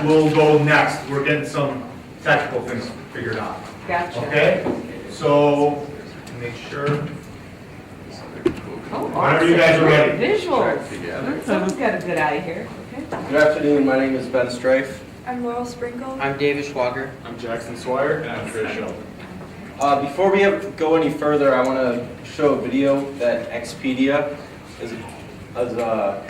We'll go next. We're getting some technical things figured out. Gotcha. Okay? So, make sure. Oh, Whenever you guys are ready. Visuals. Someone's got a good eye here. Okay. Good afternoon, my name is Ben Strafe. I'm Laurel Sprinkle. I'm David Schwager. I'm Jackson Swire. And I'm Chris Shelton. Before we go any further, I want to show a video that Expedia is a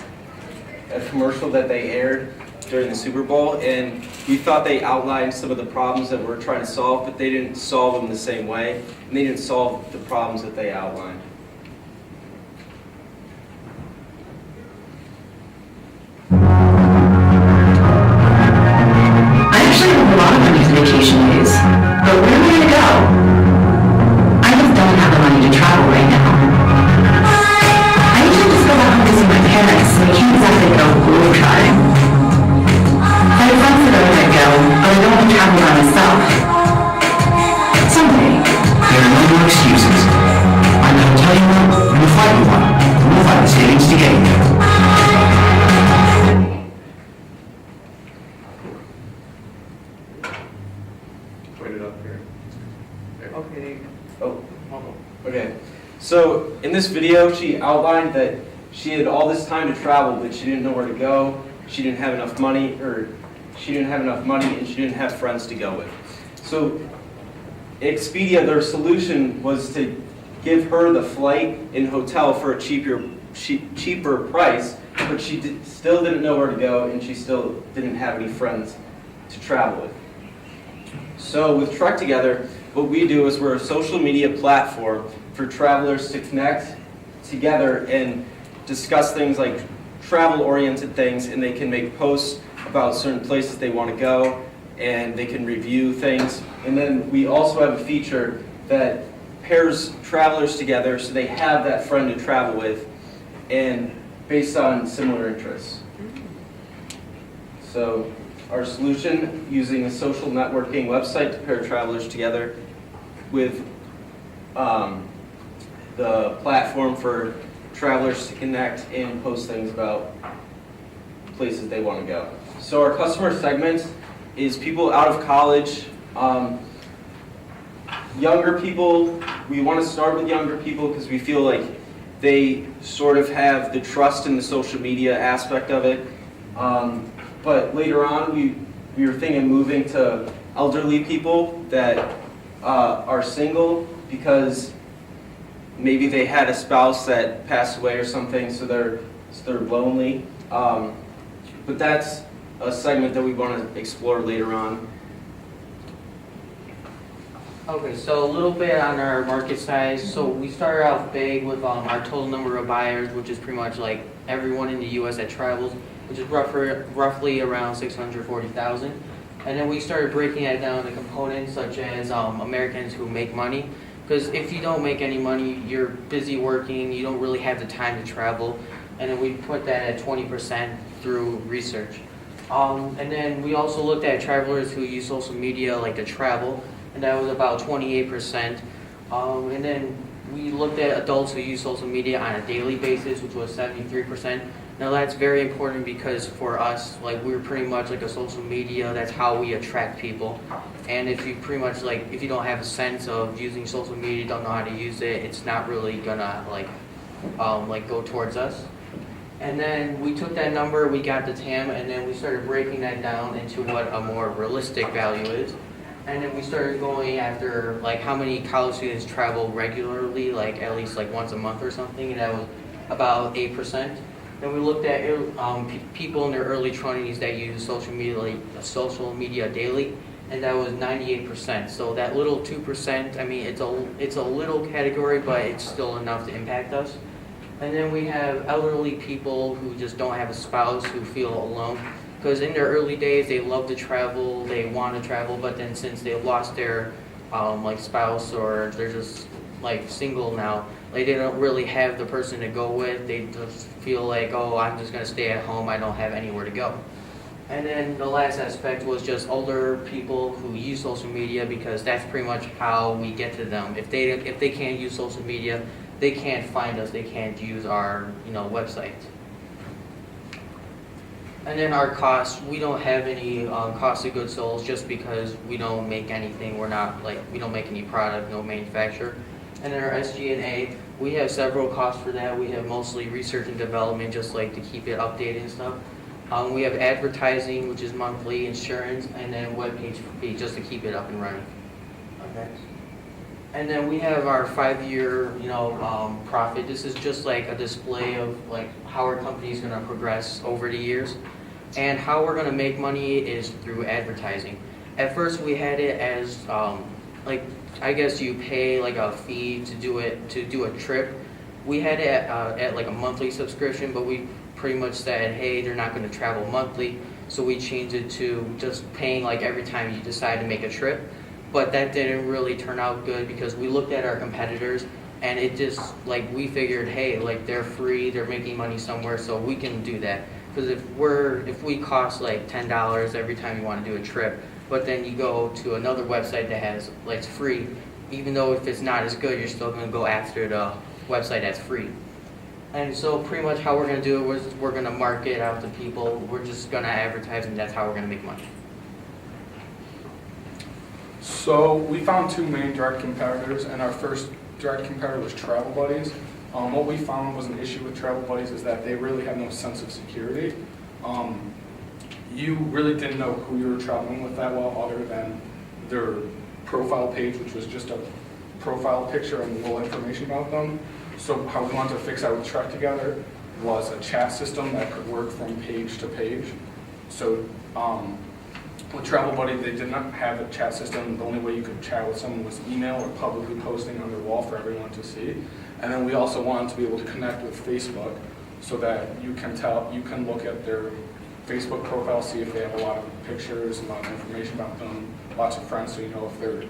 commercial that they aired during the Super Bowl, and we thought they outlined some of the problems that we're trying to solve, but they didn't solve them the same way, and they didn't solve the problems that they outlined. I actually have a lot of money for vacation days, but where am I going to go? I just don't have the money to travel right now. I usually just go back home to see my parents, and I can't exactly go globetrotting. I have friends that are going to go, but I don't want to travel by myself. Someday. There are no more excuses. I'm going to tell you one, and we'll fight you one. And we'll fight the savings to get you there. Put it up here. Okay. Oh, okay. So in this video, she outlined that she had all this time to travel, but she didn't know where to go. She didn't have enough money, and she didn't have friends to go with. So Expedia, their solution was to give her the flight and hotel for a cheaper price, but she still didn't know where to go, and she still didn't have any friends to travel with. So with Trek Together, what we do is we're a social media platform for travelers to connect together and discuss things like travel-oriented things, and they can make posts about certain places they want to go, and they can review things. And then we also have a feature that pairs travelers together so they have that friend to travel with, and based on similar interests. So our solution, using a social networking website to pair travelers together with the platform for travelers to connect and post things about places they want to go. So our customer segment is people out of college, younger people. We want to start with younger people because we feel like they sort of have the trust in the social media aspect of it. But later on, we were thinking of moving to elderly people that are single because maybe they had a spouse that passed away or something, so they're lonely. But that's a segment that we want to explore later on. Okay, so a little bit on our market size. So we started off big with our total number of buyers, which is pretty much like everyone in the U.S. that travels, which is roughly around 640,000. And then we started breaking that down into components such as Americans who make money. Because if you don't make any money, you're busy working, you don't really have the time to travel. And then we put that at 20% through research. And then we also looked at travelers who use social media like to travel, and that was about 28%. And then we looked at adults who use social media on a daily basis, which was 73%. Now that's very important because for us, like we're pretty much like a social media, that's how we attract people. And if you pretty much like, if you don't have a sense of using social media, don't know how to use it, it's not really gonna like go towards us. And then we took that number, we got the TAM, and then we started breaking that down into what a more realistic value is. And then we started going after like how many college students travel regularly, like at least like once a month or something, and that was about 8%. Then we looked at people in their early 20s that use social media daily, and that was 98%. So that little 2%, I mean, it's a little category, but it's still enough to impact us. And then we have elderly people who just don't have a spouse, who feel alone. Because in their early days, they love to travel, they want to travel, but then since they lost their spouse, or they're just like single now, like they don't really have the person to go with. They just feel like, oh, I'm just gonna stay at home, I don't have anywhere to go. And then the last aspect was just older people who use social media, because that's pretty much how we get to them. If they can't use social media, they can't find us, they can't use our website. And then our costs, we don't have any cost of goods sold just because we don't make anything. We're not like, we don't make any product, no manufacturer. And then our SG&A, we have several costs for that. We have mostly research and development, just like to keep it updated and stuff. We have advertising, which is monthly, insurance, and then webpage fee, just to keep it up and running. Okay. And then we have our 5-year, profit. This is just like a display of like how our company is going to progress over the years. And how we're going to make money is through advertising. At first, we had it as I guess you pay like a fee to do a trip. We had it at like a monthly subscription, but we pretty much said, hey, they're not going to travel monthly, so we changed it to just paying like every time you decide to make a trip. But that didn't really turn out good because we looked at our competitors and it just like we figured, hey, like they're free, they're making money somewhere, so we can do that. Because if we cost like $10 every time you want to do a trip, but then you go to another website that has like it's free, even though if it's not as good, you're still going to go after the website that's free. And so pretty much how we're going to do it is we're going to market out to people. We're just going to advertise, and that's how we're going to make money. So we found two main direct competitors, and our first direct competitor was Travel Buddies. What we found was an issue with Travel Buddies is that they really have no sense of security. You really didn't know who you were traveling with that well, other than their profile page, which was just a profile picture and little information about them. So how we wanted to fix that with Trek Together was a chat system that could work from page to page. So with Travel Buddy, they did not have a chat system. The only way you could chat with someone was email or publicly posting on their wall for everyone to see. And then we also wanted to be able to connect with Facebook so that you can look at their Facebook profile, see if they have a lot of pictures, a lot of information about them, lots of friends, so you know if they're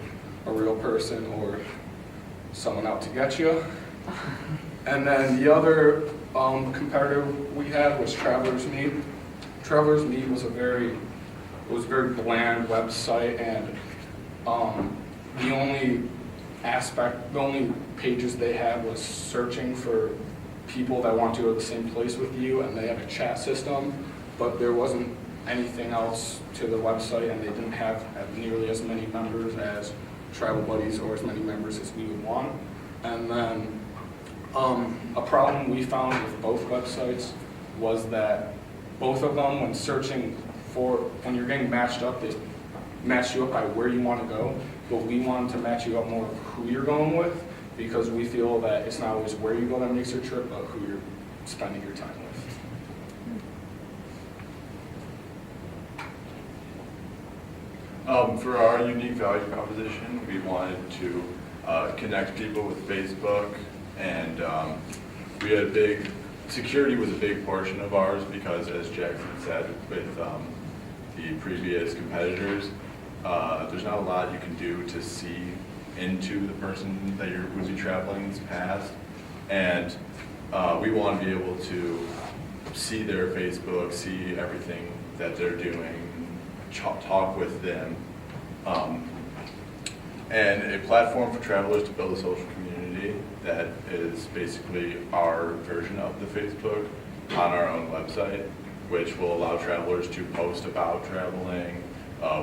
a real person or someone out to get you. And then the other competitor we had was Travelers Meet. Travelers Meet was a very bland website, and the only pages they had was searching for people that want to go to the same place with you, and they had a chat system, but there wasn't anything else to the website, and they didn't have nearly as many members as Travel Buddies or as many members as we would want. And then a problem we found with both websites was that both of them, when you're getting matched up, they match you up by where you want to go, but we wanted to match you up more of who you're going with, because we feel that it's not always where you go that makes your trip, but who you're spending your time with. For our unique value proposition, we wanted to connect people with Facebook, and we had security was a big portion of ours because, as Jackson said, with the previous competitors, there's not a lot you can do to see into the person that you're going to be traveling's past, and we want to be able to see their Facebook, see everything that they're doing, talk with them, and a platform for travelers to build a social community that is basically our version of the Facebook on our own website, which will allow travelers to post about traveling,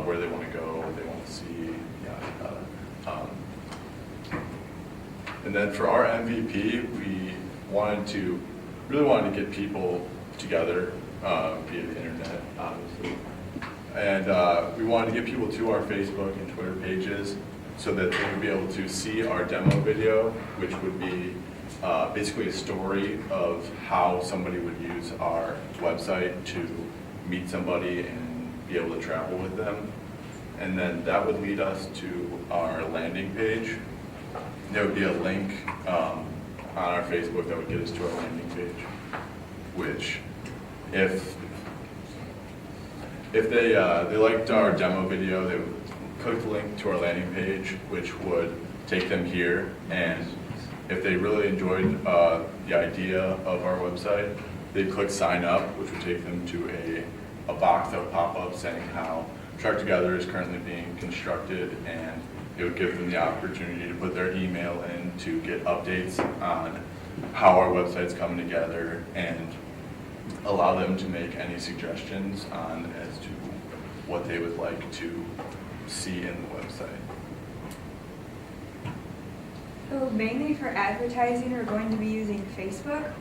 where they want to go, what they want to see, yada, yada. And then for our MVP, we really wanted to get people together via the internet, obviously. And we wanted to get people to our Facebook and Twitter pages so that they would be able to see our demo video, which would be basically a story of how somebody would use our website to meet somebody and be able to travel with them. And then that would lead us to our landing page. There would be a link on our Facebook that would get us to our landing page, which if they liked our demo video, they would click the link to our landing page, which would take them here. And if they really enjoyed the idea of our website, they'd click sign up, which would take them to a box that would pop up saying how Trek Together is currently being constructed, and it would give them the opportunity to put their email in to get updates on how our website's coming together and allow them to make any suggestions on as to what they would like to see in the website. So mainly for advertising, we're going to be using Facebook.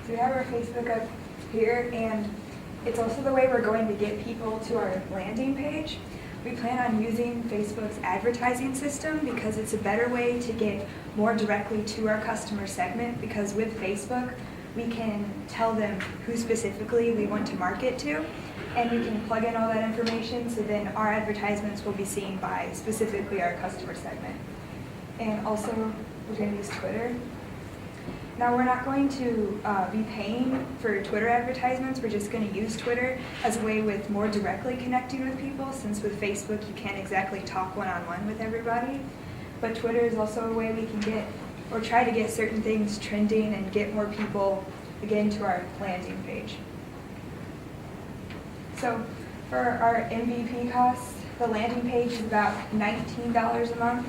So we have our Facebook up here, and it's also the way we're going to get people to our landing page. We plan on using Facebook's advertising system because it's a better way to get more directly to our customer segment, because with Facebook, we can tell them who specifically we want to market to, and we can plug in all that information, so then our advertisements will be seen by specifically our customer segment. And also, we're going to use Twitter. Now, we're not going to be paying for Twitter advertisements. We're just going to use Twitter as a way with more directly connecting with people, since with Facebook you can't exactly talk one-on-one with everybody. But Twitter is also a way we can get, or try to get certain things trending and get more people, again, to our landing page. So for our MVP costs, the landing page is about $19 a month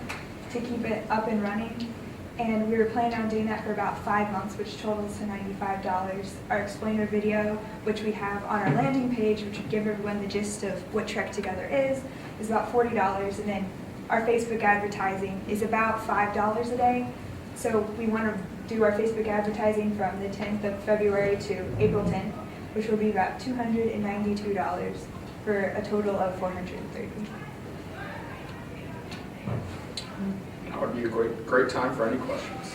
to keep it up and running. And we were planning on doing that for about 5 months, which totals to $95. Our explainer video, which we have on our landing page, which would give everyone the gist of what Trek Together is about $40. And then our Facebook advertising is about $5 a day. So we want to do our Facebook advertising from the 10th of February to April 10th, which will be about $292 for a total of $430. Now would be a great time for any questions.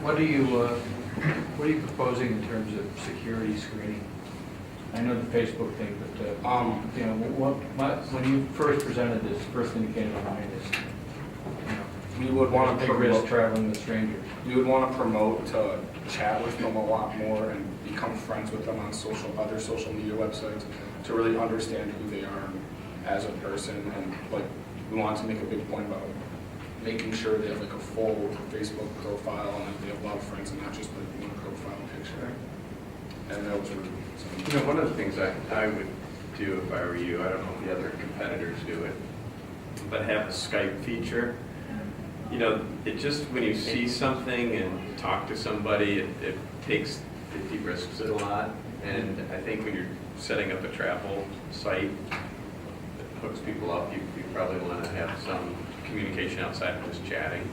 What are you proposing in terms of security screening? I know the Facebook thing, but you know, when you first presented this, first thing that came to mind is, you know, We would want to take risk promote, traveling with strangers. we would want to promote to chat with them a lot more and become friends with them on other social media websites to really understand who they are as a person. And like, we want to make a big point about making sure they have like a full Facebook profile and that they have a lot of friends and not just like one profile picture. And that was really You know, one of the things I would do if I were you, I don't know if the other competitors do it, but have a Skype feature. You know, it just, when you see something and talk to somebody, it takes, it de-risks it a lot. And I think when you're setting up a travel site that hooks people up, you probably want to have some communication outside of just chatting.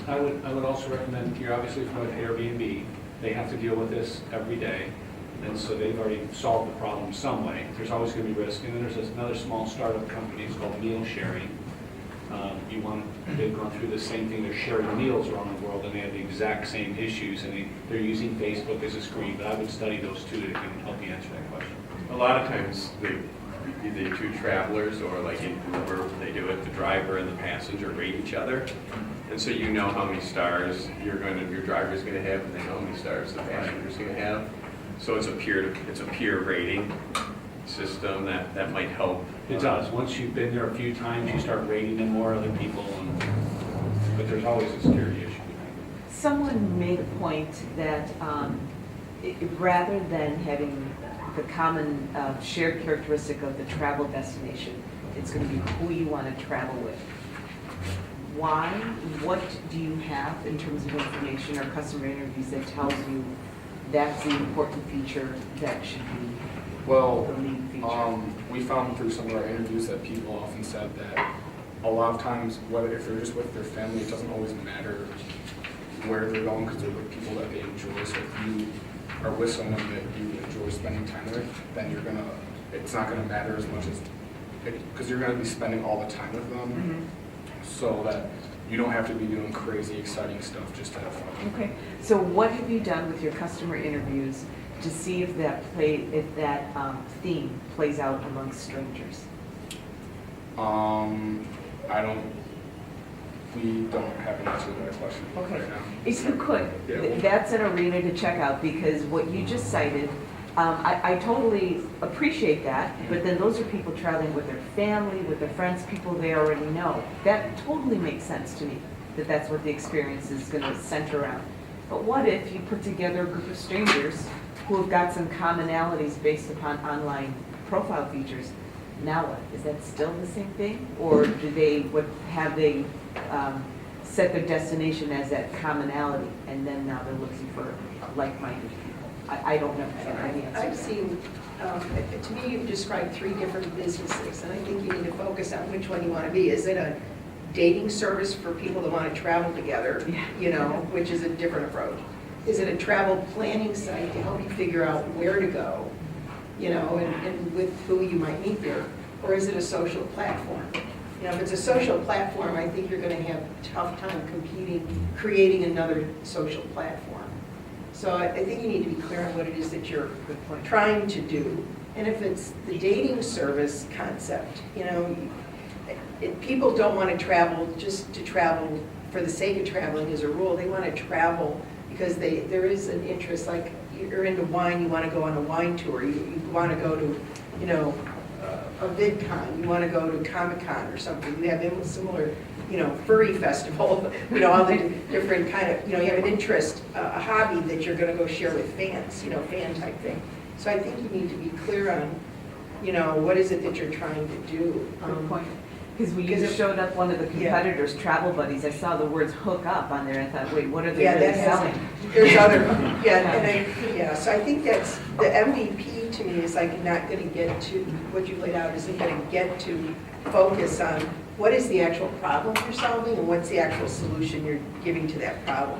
I would also recommend, you're obviously from Airbnb, they have to deal with this every day, and so they've already solved the problem some way. There's always going to be risk, and then there's another small startup company, it's called Meal Sharing. They've gone through the same thing, they're sharing meals around the world, and they have the exact same issues, and they're using Facebook as a screen, but I would study those two that can help you answer that question. A lot of times, the two travelers, or like in Uber, they do it, the driver and the passenger rate each other. And so you know how many stars your driver's going to have, and they know how many stars the passenger's going to have. So it's a peer rating system that might help. It does. Once you've been there a few times, you start rating them more other people, but there's always a security issue. Someone made a point that rather than having the common shared characteristic of the travel destination, it's going to be who you want to travel with. Why? What do you have in terms of information or customer interviews that tells you that's the important feature that should be the lead feature? we found through some of our interviews that people often said that a lot of times, whether if they're just with their family, it doesn't always matter where they're going because they're with people that they enjoy. So if you are with someone that you enjoy spending time with, then it's not gonna matter as much as, because you're gonna be spending all the time with them, so that you don't have to be doing crazy, exciting stuff just to have fun. Okay, so what have you done with your customer interviews to see if that theme plays out amongst strangers? We don't have an answer to that question Okay. right now. If you could, Yeah. that's an arena to check out, because what you just cited, I totally appreciate that, but then those are people traveling with their family, with their friends, people they already know. That totally makes sense to me, that that's what the experience is going to center around. But what if you put together a group of strangers who have got some commonalities based upon online profile features? now what? Is that still the same thing? Or do they, have they set their destination as that commonality, and then now they're looking for like-minded people? I don't know. I don't have the answer. I've seen, to me, you've described 3 different businesses, and I think you need to focus on which one you want to be. Is it a dating service for people that want to travel together, Yeah. you know, which is a different approach? Is it a travel planning site to help you figure out where to go, you know, and with who you might meet there? Or is it a social platform? You know, if it's a social platform, I think you're going to have a tough time creating another social platform. So I think you need to be clear on what it is that you're trying to do. And if it's the dating service concept, you know, people don't want to travel just to travel for the sake of traveling as a rule. They want to travel because there is an interest, like you're into wine, you want to go on a wine tour, you want to go to, you know, a VidCon, you want to go to Comic-Con or something. You have similar, you know, furry festival, you know, all the different kind of, you know, you have an interest, a hobby that you're going to go share with fans, you know, fan type thing. So I think you need to be clear on, you know, what is it that you're trying to do. Good point. Because when you showed up one of the competitors, Travel Buddies, I saw the words hook up on there, and I thought, wait, what are they really selling? There's other, so I think that's, the MVP to me is like not going to get to, what you laid out isn't going to get to focus on what is the actual problem you're solving and what's the actual solution you're giving to that problem.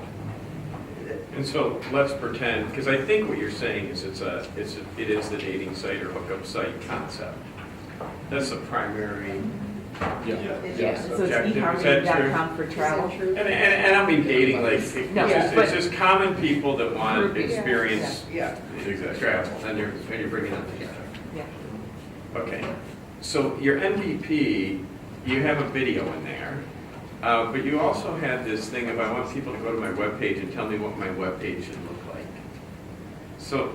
And so let's pretend, because I think what you're saying is it is the dating site or hookup site concept. That's the primary Yeah, so it's objective. Is that true? eHarmony.com for travel. And I mean dating, like, No, it's just common people that want to experience Exactly. travel, and you're bringing them together. Yeah. Okay, so your MVP, you have a video in there, but you also had this thing of I want people to go to my webpage and tell me what my webpage should look like. So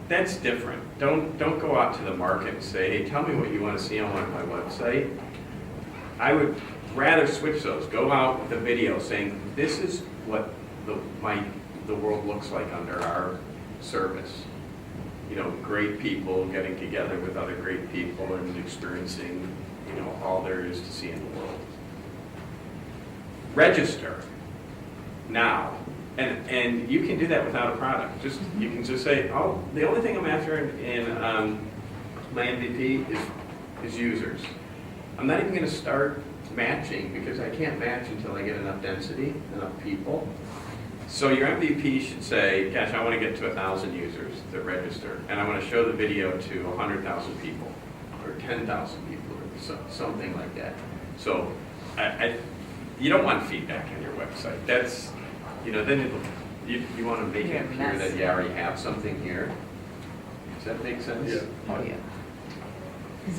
that's different. Don't go out to the market and say, hey, tell me what you want to see on my website. I would rather switch those. Go out with a video saying, this is what the world looks like under our service. You know, great people getting together with other great people and experiencing, you know, all there is to see in the world. Register now. And you can do that without a product. You can just say, oh, the only thing I'm after in my MVP is users. I'm not even going to start matching because I can't match until I get enough density, enough people. So your MVP should say, gosh, I want to get to 1,000 users that register, and I want to show the video to 100,000 people or 10,000 people or something like that. So you don't want feedback on your website. That's, you know, then you want to make it appear that you already have something here. Does that make sense? Yeah. Oh, yeah.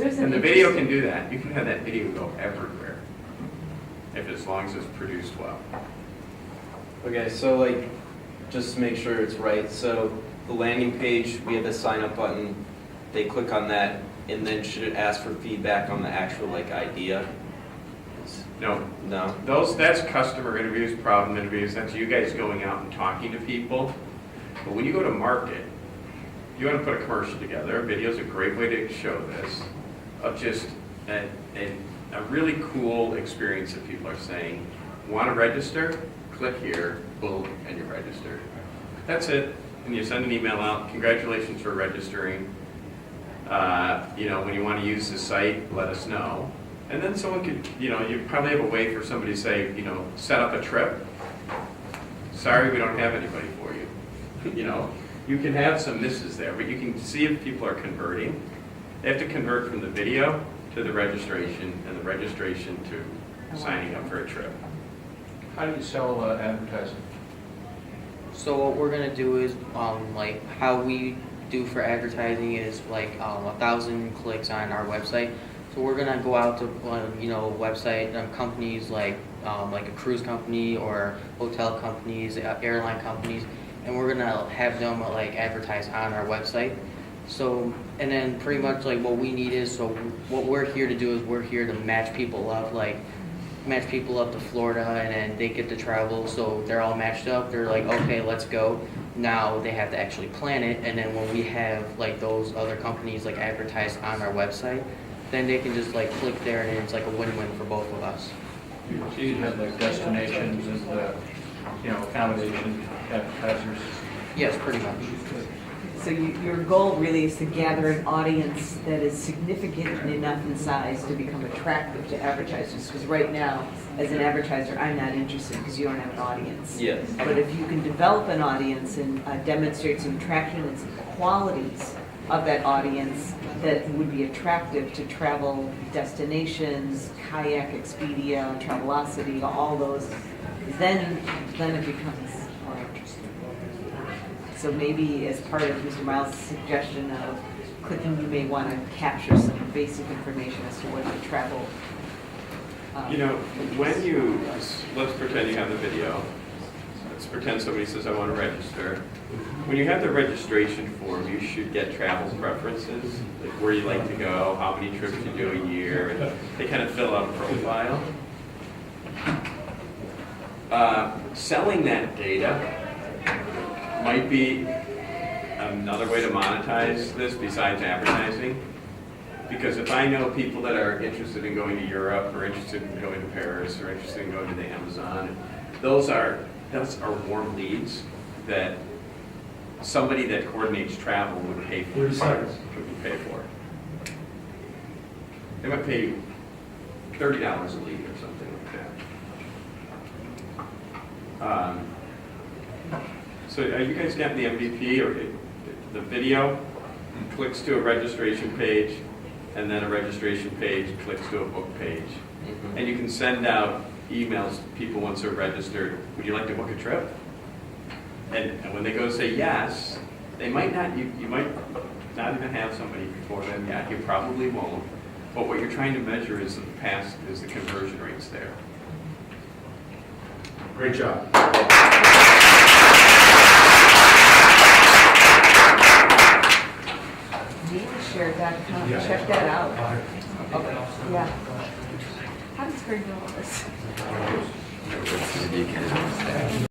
And the video can do that. You can have that video go everywhere, as long as it's produced well. Okay, so like, just to make sure it's right, so the landing page, we have the sign up button, they click on that, and then should it ask for feedback on the actual like idea? No. No? That's customer interviews, problem interviews, that's you guys going out and talking to people. But when you go to market, you want to put a commercial together. A video is a great way to show this, of just a really cool experience that people are saying, want to register? Click here, boom, and you're registered. That's it. And you send an email out, congratulations for registering. You know, when you want to use the site, let us know. And then someone could, you know, you probably have a way for somebody to say, you know, set up a trip. Sorry, we don't have anybody for you. You know, you can have some misses there, but you can see if people are converting. They have to convert from the video to the registration, and the registration to signing up for a trip. How do you sell advertising? So what we're gonna do is, like how we do for advertising is like 1,000 clicks on our website. So we're gonna go out to website companies like a cruise company or hotel companies, airline companies, and we're gonna have them like advertise on our website. So and then pretty much like what we need is, so what we're here to do is we're here to match people up, match people up to Florida, and then they get to travel, so they're all matched up. They're like, okay, let's go. Now they have to actually plan it, and then when we have like those other companies like advertise on our website, then they can just like click there and it's like a win-win for both of us. So you have like destinations and, accommodation advertisers. Yes, pretty much. So your goal really is to gather an audience that is significant enough in size to become attractive to advertisers. Because right now, as an advertiser, I'm not interested because you don't have an audience. Yes. But if you can develop an audience and demonstrate some traction and some qualities of that audience that would be attractive to travel destinations, Kayak, Expedia, Travelocity, all those, then it becomes more interesting. So maybe as part of Mr. Miles' suggestion of clicking, you may want to capture some basic information as to what the travel. When you, let's pretend you have the video. Let's pretend somebody says, I want to register. When you have the registration form, you should get travel preferences, like where you like to go, how many trips you do a year, and they kind of fill out a profile. Selling that data might be another way to monetize this besides advertising. Because if I know people that are interested in going to Europe, or interested in going to Paris, or interested in going to the Amazon, those are warm leads that somebody that coordinates travel would pay for. They might pay $30 a lead or something like that. So are you guys getting the MVP or the video clicks to a registration page, and then a registration page clicks to a book page. And you can send out emails to people once they're registered, would you like to book a trip? And when they go to say yes, they might not, you might not even have somebody before them yet, you probably won't. But what you're trying to measure is the conversion rates there. Great job. Share.com, check that out. Okay. Yeah. How does Greg know all this?